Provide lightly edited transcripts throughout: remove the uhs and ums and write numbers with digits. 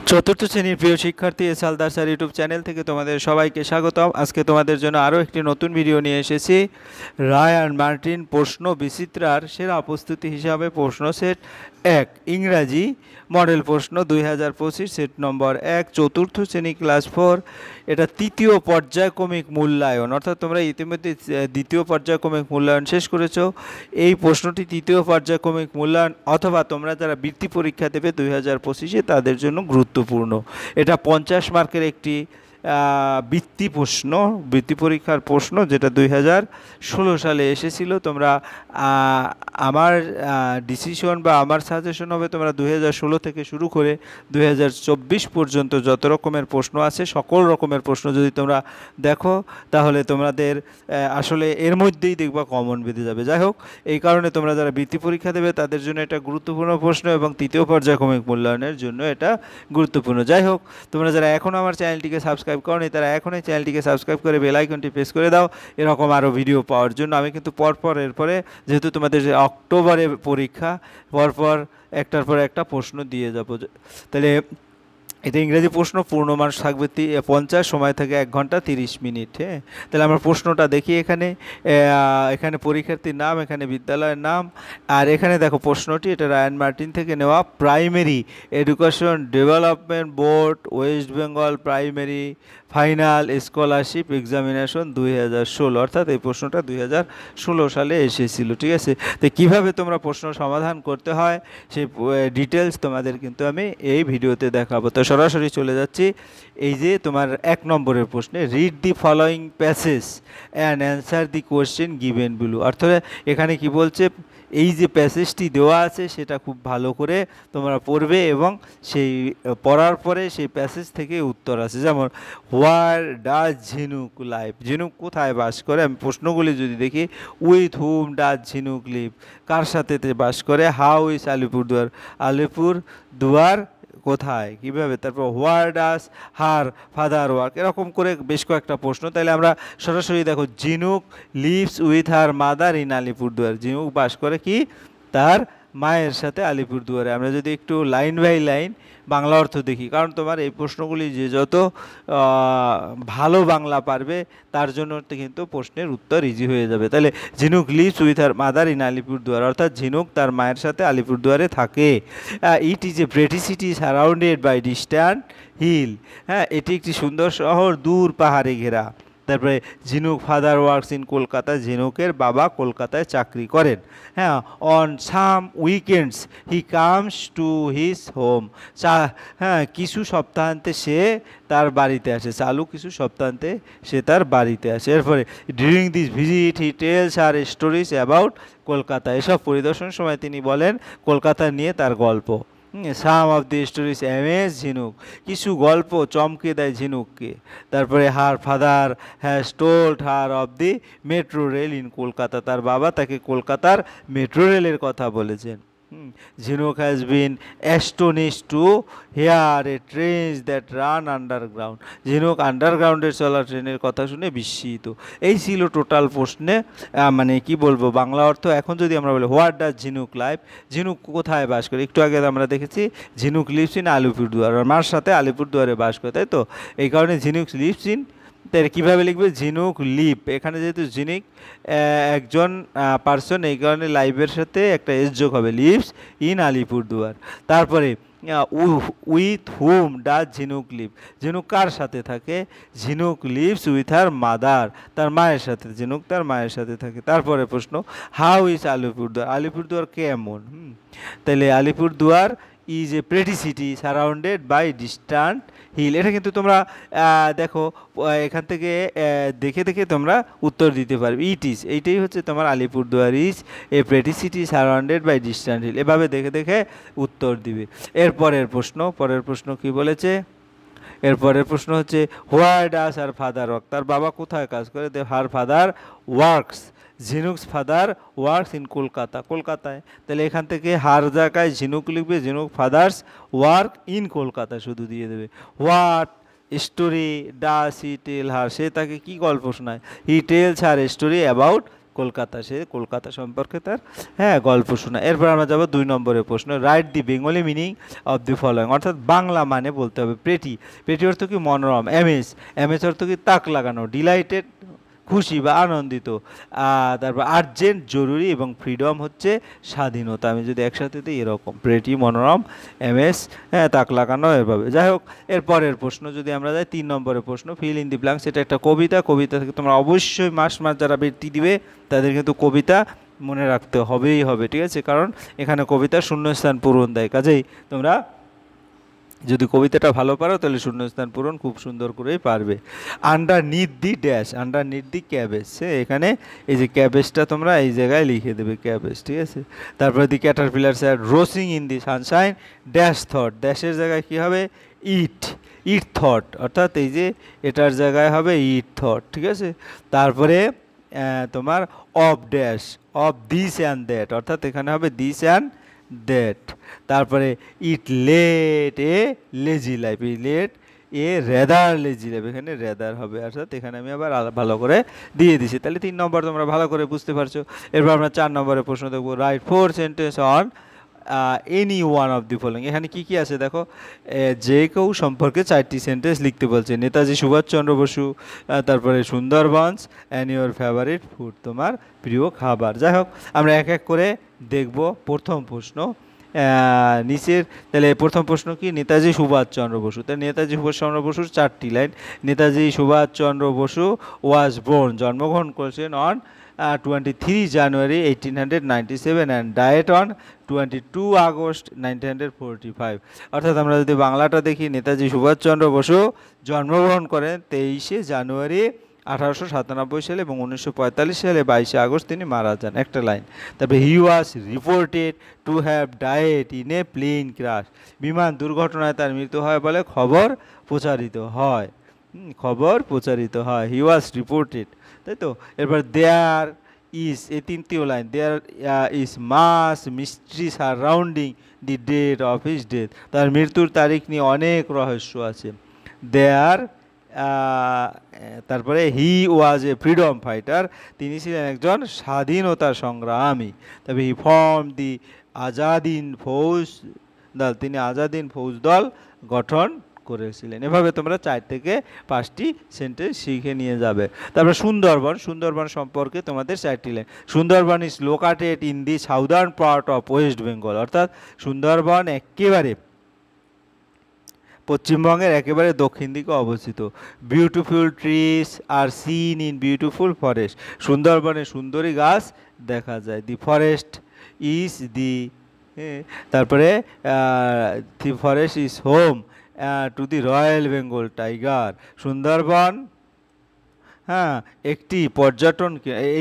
চতুর্থ শ্রেণীর প্রিয় শিক্ষার্থী S Haldar sir YouTube channel থেকে তোমাদের সবাইকে স্বাগতম। আজকে তোমাদের জন্য আরও একটি নতুন ভিডিও নিয়ে এসেছি। রায় অ্যান্ড মার্টিন প্রশ্ন বিচিত্রার সেরা প্রস্তুতি হিসাবে প্রশ্ন সেট 1 ইংরাজি মডেল প্রশ্ন 2025 সেট নম্বর 1 চতুর্থ শ্রেণী ক্লাস 4। এটা তৃতীয় পর্যায়ক্রমিক মূল্যায়ন, অর্থাৎ তোমরা ইতিমধ্যে দ্বিতীয় পর্যায়ক্রমিক মূল্যায়ন শেষ করেছো। এই প্রশ্নটি তৃতীয় পর্যায়ক্রমিক মূল্যায়ন অথবা তোমরা যারা বৃত্তি পরীক্ষা দেবে 2025-এ তাদের জন্য গুরুত্বপূর্ণ। এটা 50 মার্কের একটি বৃত্তি পরীক্ষার প্রশ্ন, যেটা 2016 সালে এসেছিল। তোমরা আমার ডিসিশন বা আমার সাজেশন হবে তোমরা 2016 থেকে শুরু করে 2024 পর্যন্ত যত রকমের প্রশ্ন আছে সকল রকমের প্রশ্ন যদি তোমরা দেখো তাহলে তোমাদের আসলে এর মধ্যেই দেখবা কমন বেঁধে যাবে। যাই হোক, এই কারণে তোমরা যারা বৃত্তি পরীক্ষা দেবে তাদের জন্য এটা গুরুত্বপূর্ণ প্রশ্ন এবং তৃতীয় পর্যায়ক্রমিক মূল্যায়নের জন্য এটা গুরুত্বপূর্ণ। যাই হোক, তোমরা যারা এখনও আমার চ্যানেলটিকে সাবস্ক্রাইব করনি তারা এখনই চ্যানেলটিকে সাবস্ক্রাইব করে বেল আইকনটি প্রেস করে দাও এরকম আরও ভিডিও পাওয়ার জন্য। আমি কিন্তু পরপর এরপরে যেহেতু তোমাদের যে অক্টোবরে পরীক্ষা, পরপর একটার পর একটা প্রশ্ন দিয়ে যাব। তাহলে এটা ইংরেজি প্রশ্ন, পূর্ণমান থাকবে 50, সময় থাকে 1 ঘন্টা 30 মিনিট। হ্যাঁ, তাহলে আমরা প্রশ্নটা দেখি। এখানে পরীক্ষার্থীর নাম, এখানে বিদ্যালয়ের নাম, আর এখানে দেখো প্রশ্নটি এটা রায় অ্যান্ড মার্টিন থেকে নেওয়া। Primary education development board West Bengal primary final scholarship examination 2016, অর্থাৎ এই প্রশ্নটা 2016 সালে এসেছিল। ঠিক আছে, তো কীভাবে তোমরা প্রশ্ন সমাধান করতে হয় সেই ডিটেলস তোমাদের কিন্তু আমি এই ভিডিওতে দেখাবো। তো সরাসরি চলে যাচ্ছি। এই যে তোমার 1 নম্বরের প্রশ্নে, read the following passage and answer the question given below. অর্থাৎ এখানে কি বলছে, এই যে প্যাসেজটি দেওয়া আছে সেটা খুব ভালো করে তোমরা পড়বে এবং সেই পড়ার পরে সেই প্যাসেজ থেকে উত্তর আছে। যেমন হোয়ার ডাজ ঝিনুক লাইভ, ঝিনুক কোথায় বাস করে। আমি প্রশ্নগুলি যদি দেখি, উইথ হুম ডাজ ঝিনুক লিভ, কার সাথে বাস করে। হাউ ইজ আলিপুরদুয়ার, আলিপুরদুয়ার কোথায়, কীভাবে। তারপর where does her father work, এরকম করে বেশ কয়েকটা প্রশ্ন। তাহলে আমরা সরাসরি দেখো, ঝিনুক lives with her mother in Alipurduar, ঝিনুক বাস করে কি তার মায়ের সাথে আলিপুরদুয়ারে। আমরা যদি একটু লাইন বাই লাইন বাংলা অর্থ দেখি, কারণ তোমার এই প্রশ্নগুলি যে যত ভালো বাংলা পারবে তার জন্য কিন্তু প্রশ্নের উত্তর ইজি হয়ে যাবে। তাহলে Jhinuk lives with her mother in Alipurduar, অর্থাৎ ঝিনুক তার মায়ের সাথে আলিপুরদুয়ারে থাকে। It is a pretty city surrounded by distant hill, হ্যাঁ, এটি একটি সুন্দর শহর দূর পাহাড়ে ঘেরা। তারপরে ঝিনুক ফাদার ওয়ার্কস ইন কলকাতা, ঝিনুকের বাবা কলকাতায় চাকরি করেন। হ্যাঁ, on some weekends he comes to his home, হ্যাঁ, কিছু সপ্তাহান্তে সে তার বাড়িতে আসে। চালু কিছু সপ্তাহান্তে সে তার বাড়িতে আসে। এরপরে during this visit he tells her stories about Kolkata, এসব পরিদর্শনের সময় তিনি বলেন কলকাতা নিয়ে তার গল্প। Some of the stories amaze Jhinuk, কিছু গল্প চমকে দেয় ঝিনুককে। তারপরে her father has told her of the metro rail in Kolkata, তার বাবা তাকে কলকাতার মেট্রো রেলের কথা বলেছেন। Jhinuk has been astonish to hear a trains that run underground, Jhinuk আন্ডারগ্রাউন্ডের চলা ট্রেনের কথা শুনে বিস্মিত। এই ছিল টোটাল প্রশ্নে মানে কি বলবো বাংলা অর্থ। এখন যদি আমরা বলি হোয়াট ডাজ ঝিনুক লাইভ, ঝিনুক কোথায় বাস করে। একটু আগে আমরা দেখেছি ঝিনুক লিভস ইন আলিপুরদুয়ার, আর মার সাথে আলিপুরদুয়ারে বাস করে, তাই তো। এই কারণে ঝিনুক লিভস ইন, তাই কীভাবে লিখবে, ঝিনুক লিভ, এখানে যেহেতু ঝিনুক একজন পার্সন এই কারণে লাইভের সাথে একটা এস যোগ হবে, লিভস ইন আলিপুরদুয়ার। তারপরে উইথ হুম ডাজ ঝিনুক লিভ, ঝিনুক কার সাথে থাকে, ঝিনুক লিভস উইথ হার মাদার, তার মায়ের সাথে, ঝিনুক তার মায়ের সাথে থাকে। তারপরে প্রশ্ন, হাউ ইজ আলিপুরদুয়ার, আলিপুরদুয়ার কেমন। তাহলে Alipurduar is a pretty city surrounded by distant hill, এটা কিন্তু তোমরা দেখো এখান থেকে দেখে দেখে তোমরা উত্তর দিতে পারবে। ইট ইজ, এইটাই হচ্ছে তোমার Alipurduar is a pretty city surrounded by distant hill, এভাবে দেখে দেখে উত্তর দিবে। পরের প্রশ্ন কি বলেছে, এরপরের প্রশ্ন হচ্ছে where does her father work, তার বাবা কোথায় কাজ করে। Her father works, Jhinuk's father works in Kolkata, কলকাতায়। তাহলে এখান থেকে হার জায়গায় ঝিনুক লিখবে, ঝিনুক ফাদার্স ওয়ার্ক ইন কলকাতা শুধু দিয়ে দেবে। What story does he tell her, সে তাকে কি গল্প শোনায়। He tells her story about Kolkata, সে কলকাতা সম্পর্কে তার গল্প শোনা। এরপর আমরা যাব 2 নম্বরের প্রশ্ন, write the Bengali meaning of the following, অর্থাৎ বাংলা মানে বলতে হবে প্রেটি। প্রেটি অর্থ কি মনোরম, এমএস, এমএস অর্থ কি তাক লাগানো, ডিলাইটেড খুশি বা আনন্দিত, তারপর আর্জেন্ট জরুরি, এবং ফ্রিডম হচ্ছে স্বাধীনতা। আমি যদি একসাথে দিই এরকম প্রেটি, মনোরম, এমএস, তাক লাগানো, এভাবে। যাই হোক, এরপরের প্রশ্ন যদি আমরা যাই 3 নম্বরের প্রশ্ন, ফিল ইন দি ব্ল্যাঙ্কস। এটা একটা কবিতা, কবিতা থেকে তোমরা অবশ্যই মাস যারা বৃত্তি দিবে তাদের কিন্তু কবিতা মনে রাখতে হবেই হবে, ঠিক আছে, কারণ এখানে কবিতা শূন্যস্থান পূরণ দেয়। কাজেই তোমরা যদি কবিতাটা ভালো পারো তাহলে শূন্যস্থান পূরণ খুব সুন্দর করেই পারবে। Underneath the dash, underneath the cabbage, এখানে এই যে ক্যাবেজটা তোমরা এই জায়গায় লিখে দেবে, ক্যাবেজ, ঠিক আছে। তারপরে the caterpillar sir rousing in the sunshine dash thought, ড্যাশের জায়গায় কি হবে, ইট, ইট থট, অর্থাৎ এই যে এটার জায়গায় হবে ইট থট, ঠিক আছে। তারপরে তোমার of dash, of this and that, অর্থাৎ এখানে হবে দিস অ্যান্ড দ্যাট। তারপরে it let a lazy life, he let a rather lazy life, এখানে রেদার হবে, অর্থাৎ এখানে আমি আবার ভালো করে দিয়ে দিছি। তাহলে 3 নম্বর তোমরা ভালো করে বুঝতে পারছো। এরপর আমরা 4 নম্বরের প্রশ্ন দেখবো, right 4 sentence on any one of the following. এখানে কি কি আছে দেখো, যে কেউ সম্পর্কে 4টি সেন্টেন্স লিখতে বলছে। নেতাজি সুভাষচন্দ্র বসু, তারপরে Sundarbans and your favourite food, তোমার প্রিয় খাবার। যাই হোক, আমরা এক এক করে দেখব। প্রথম প্রশ্ন নিচের, তাহলে প্রথম প্রশ্ন কি, নেতাজি সুভাষচন্দ্র বসু। তাহলে নেতাজি সুভাষচন্দ্র বসুর 4টি line. Netaji Subhas Chandra Bose was born, জন্মগ্রহণ করেছেন on 23 January 1897 and died on 22 August 1945। অর্থাৎ আমরা যদি বাংলাটা দেখি, নেতাজি সুভাষচন্দ্র বসু জন্মগ্রহণ করেন 23 জানুয়ারি 1897 সালে এবং 1945 সালে 22 আগস্ট তিনি মারা যান, একটা লাইন। তারপরে he was reported to have died in a plane crash, বিমান দুর্ঘটনায় তার মৃত্যু হয় বলে খবর প্রচারিত হয়, খবর প্রচারিত হয়, হি ওয়াজ রিপোর্টেড, তাই তো। এরপর দেয়ার ইজ, এই 3টিও line, there is mass mystery surrounding the date of his death, তার মৃত্যুর তারিখ নিয়ে অনেক রহস্য আছে। দেয়ার, তারপরে he was A freedom fighter, তিনি ছিলেন একজন স্বাধীনতা সংগ্রামী। তবে হি ফর্ম দি আজাদিন ফৌজ দল, তিনি আজাদিন ফৌজ দল গঠন করেছিলেন। এভাবে তোমরা 4 থেকে 5টি সেন্টেন্স শিখে নিয়ে যাবে। তারপরে সুন্দরবন, সুন্দরবন সম্পর্কে তোমাদের 4টি line. Sundarban is located in the southern part of West Bengal, অর্থাৎ সুন্দরবন একেবারে পশ্চিমবঙ্গের একেবারে দক্ষিণ দিকে অবস্থিত। Beautiful trees are seen in beautiful forest, সুন্দরবনে সুন্দরী গাছ দেখা যায়। দি ফরেস্ট ইজ দি, তারপরে the forest is home to the royal Bengal tiger, Sundarban একটি পর্যটন,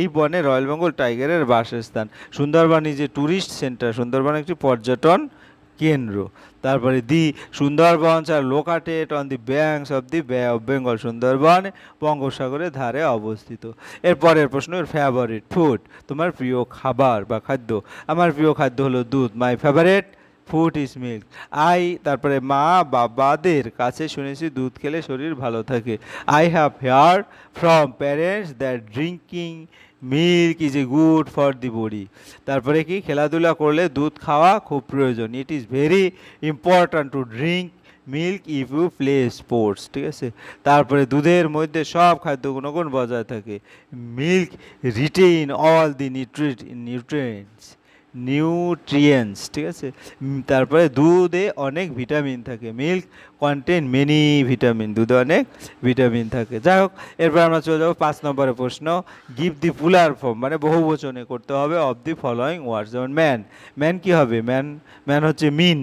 এই বনে রয়্যাল বেঙ্গল টাইগারের বাসস্থান। Sundarban is a tourist centre, Sundarban একটি পর্যটন কেন্দ্র। তারপরে the Sundarbans are located on the banks of the Bay of Bengal, Sundarban বঙ্গোপসাগরের ধারে অবস্থিত। এরপরের প্রশ্ন, ফেভারিট ফুড, তোমার প্রিয় খাবার বা খাদ্য। আমার প্রিয় খাদ্য হলো দুধ, my favourite food is milk. তারপরে মা বাবাদের কাছে শুনেছি দুধ খেলে শরীর ভালো থাকে। I have heard from parents that drinking milk is a good for the body. তারপরে কি, খেলাধুলা করলে দুধ খাওয়া খুব প্রয়োজন। It is very important to drink milk if you play sports, ঠিক আছে। তারপরে দুধের মধ্যে সব খাদ্য গুণগুণ বজায় থাকে। Milk retain all the nutrients, ঠিক আছে। তারপরে দুধে অনেক ভিটামিন থাকে। মিল্ক কন্টেন মেনি ভিটামিন, দুধে অনেক ভিটামিন থাকে। যাই হোক, এরপর আমরা চলে যাবো 5 নম্বরের প্রশ্ন, গিভ দি প্লুরাল ফর্ম, মানে বহুবচনে করতে হবে, অফ দি ফলোয়িং ওয়ার্ডস। যেমন ম্যান, ম্যান কি হবে, ম্যান হচ্ছে মিন।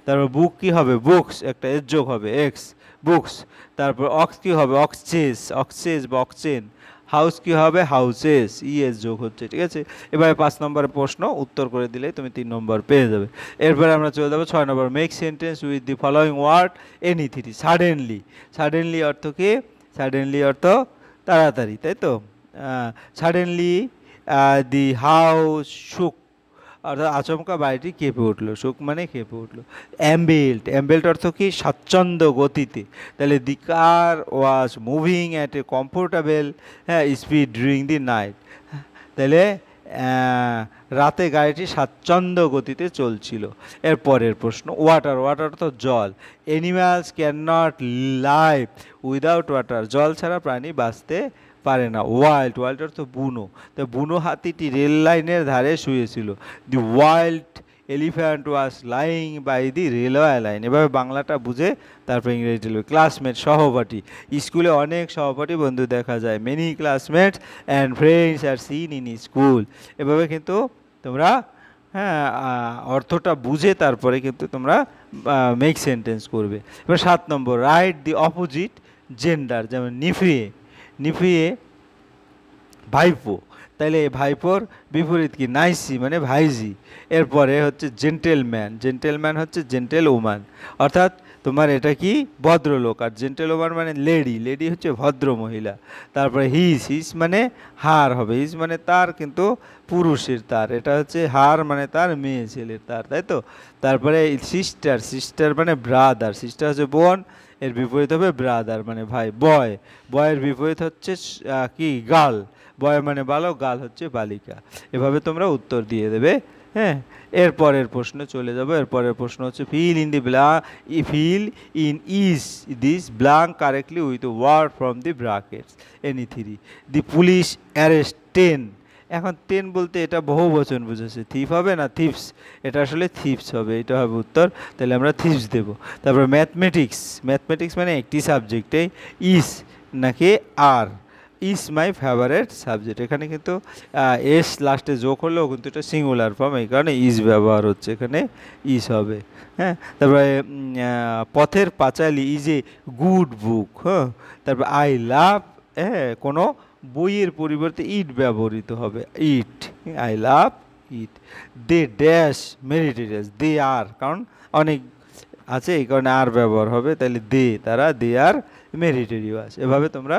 তারপর বুক কি হবে, বুকস, একটা এর যোগ হবে এক্স, বুকস। তারপর অক্স কি হবে, অক্সেস বা অক্সেন। হাউস কি হবে, হাউসেস, ইএস যোগ হচ্ছে, ঠিক আছে। এবারে 5 নম্বরের প্রশ্ন উত্তর করে দিলে তুমি 3 নম্বর পেয়ে যাবে। এরপরে আমরা চলে যাবো 6 নম্বর, make sentence with the following word any three. Suddenly, suddenly অর্থ কি, সাডেনলি অর্থ তাড়াতাড়ি, তাই তো। সাডেনলি দি হাউস শুক, অর্থাৎ আচমকা বাড়িটি কেঁপে উঠলো, সুখ মানে কেঁপে উঠলো। অ্যাম্বেল্ট, অ্যাম্বেল্ট অর্থ কি, স্বাচ্ছন্দ্য গতিতে। তাহলে the car was moving at a comfortable speed during the night. তাহলে রাতে গাড়িটি স্বাচ্ছন্দ্য গতিতে চলছিল। এর পরের প্রশ্ন, ওয়াটার, ওয়াটার তো জল। Animals can not live without water, জল ছাড়া প্রাণী বাঁচতে পারে না। ওয়াইল্ড, ওয়াইল্ড অর্থ বুনো, তো বুনো হাতিটি রেল লাইনের ধারে শুয়েছিল। The wild elephant was lying by the railway line. এভাবে বাংলাটা বুঝে তারপর ইংরেজিটা লিখবে। ক্লাসমেট, সহপাঠী, স্কুলে অনেক সহপাঠী বন্ধু দেখা যায়। Many classmates and friends are seen in school. এভাবে কিন্তু তোমরা অর্থটা বুঝে তারপরে কিন্তু তোমরা মেক সেন্টেন্স করবে। এবার 7 নম্বর, রাইট দি অপোজিট জেন্ডার, যেমন নিফিয়ে, নিফিয়ে ভাইপো, তাইলে ভাইপোর বিপরীত কি? নাইসি মানে ভাইজি। এরপরে হচ্ছে জেন্টেলম্যান, জেন্টেলম্যান হচ্ছে জেন্টেল ওম্যান, অর্থাৎ তোমার এটা কি? ভদ্রলোক। আর জেন্টেল ওম্যান মানে লেডি, লেডি হচ্ছে ভদ্র মহিলা। তারপরে হিস, হিস মানে হার হবে, হিস মানে তার কিন্তু পুরুষের তার, এটা হচ্ছে হার মানে তার মেয়ে ছেলের তার, তাই তো। তারপরে সিস্টার, সিস্টার মানে ব্রাদার, সিস্টার হচ্ছে বোন, এর বিপরীত হবে ব্রাদার মানে ভাই। বয়, বয়ের বিপরীত হচ্ছে কি? গার্ল, বয় মানে বালক, গার্ল হচ্ছে বালিকা। এভাবে তোমরা উত্তর দিয়ে দেবে। হ্যাঁ, এরপরের প্রশ্ন চলে যাবো। এরপরের প্রশ্ন হচ্ছে fill in the fill in is this blank correctly with word from the brackets any three. The police arrest 10। এখন 10 বলতে এটা বহু বচন বুঝেছে, থিফ হবে না থিপস, এটা আসলে থিপস হবে, এটা হবে উত্তর। তাহলে আমরা থিপস দেব। তারপর ম্যাথমেটিক্স, ম্যাথমেটিক্স মানে একটি সাবজেক্টে ইজ নাকি আর, ইজ মাই ফেভারেট সাবজেক্ট। এখানে কিন্তু এস লাস্টে যোগ হলেও কিন্তু এটা সিঙ্গুলার ফর্ম, এই কারণে ইজ ব্যবহার হচ্ছে, এখানে ইজ হবে। হ্যাঁ, তারপরে Pather Panchali is a good বুক। হ্যাঁ, তারপর আই লাভ, হ্যাঁ, কোনো বইয়ের পরিবর্তে ইট ব্যবহৃত হবে, ইট, I love it. They dash মেরিটেরিয়াস, দে আর, কারণ অনেক আছে এই কারণে আর ব্যবহার হবে, তাহলে দে, তারা, দে আর মেরিটেরিয়াস। এভাবে তোমরা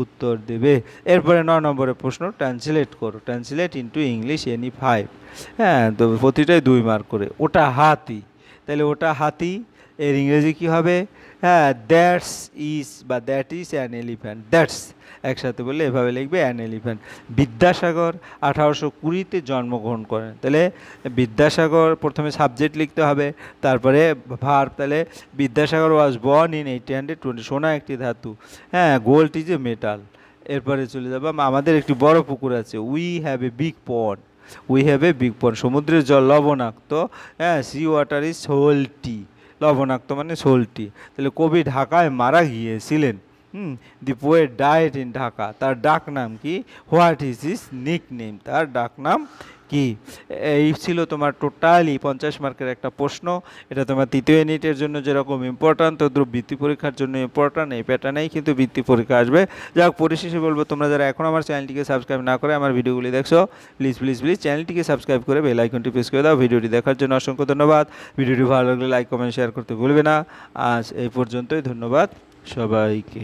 উত্তর দেবে। এরপরে 9 নম্বরের প্রশ্ন, ট্রান্সলেট করো, ট্রান্সলেট ইন্টু ইংলিশ এনি 5। হ্যাঁ, তো প্রতিটাই 2 মার্ক করে। ওটা হাতি, তাহলে ওটা হাতি এর ইংরেজি কী হবে? হ্যাঁ, দ্যাটস ইজ বা that is an elephant, that's একসাথে বললে এভাবে লিখবে, অ্যান এলিফ্যান্ট। বিদ্যাসাগর 1820-তে জন্মগ্রহণ করেন, তাহলে বিদ্যাসাগর প্রথমে সাবজেক্ট লিখতে হবে, তারপরে ভার্ব। তাহলে বিদ্যাসাগর ওয়াজ বর্ন ইন 1820, সোনা একটি ধাতু। হ্যাঁ, গোল্ড ইজ এ মেটাল। এরপরে চলে যাবো, আমাদের একটি বড় পুকুর আছে, we have a big pond, we have a big pond. সমুদ্রের জল লবণাক্ত, হ্যাঁ, সি ওয়াটার ইজ সোল্টি, লবণাক্ত মানে সোল্টি। তাহলে কবি ঢাকায় মারা গিয়েছিলেন। দি পোয়েট ডায়েট ইন ঢাকা, তার ডাক নাম কি? What is his nick name, তার ডাক নাম কি? এই ছিল তোমার টোটালি 50 মার্কের একটা প্রশ্ন। এটা তোমার 3য় ইউনিটের জন্য যেরকম ইম্পর্ট্যান্ট, তদ্রুপ বৃত্তি পরীক্ষার জন্য ইম্পর্ট্যান্ট। এই প্যাটার্নেই কিন্তু বৃত্তি পরীক্ষা আসবে। যাক, পরিশেষে বলবো, তোমরা যারা এখন আমার চ্যানেলটিকে সাবস্ক্রাইব না করে আমার ভিডিওগুলি দেখছো, প্লিজ প্লিজ প্লিজ চ্যানেলটিকে সাবস্ক্রাইব করে বেল আইকনটি প্রেস করে দাও। ভিডিওটি দেখার জন্য অসংখ্য ধন্যবাদ। ভিডিওটি ভালো লাগলে লাইক কমেন্ট শেয়ার করতে ভুলবে না। আজ এই পর্যন্তই, ধন্যবাদ সবাইকে।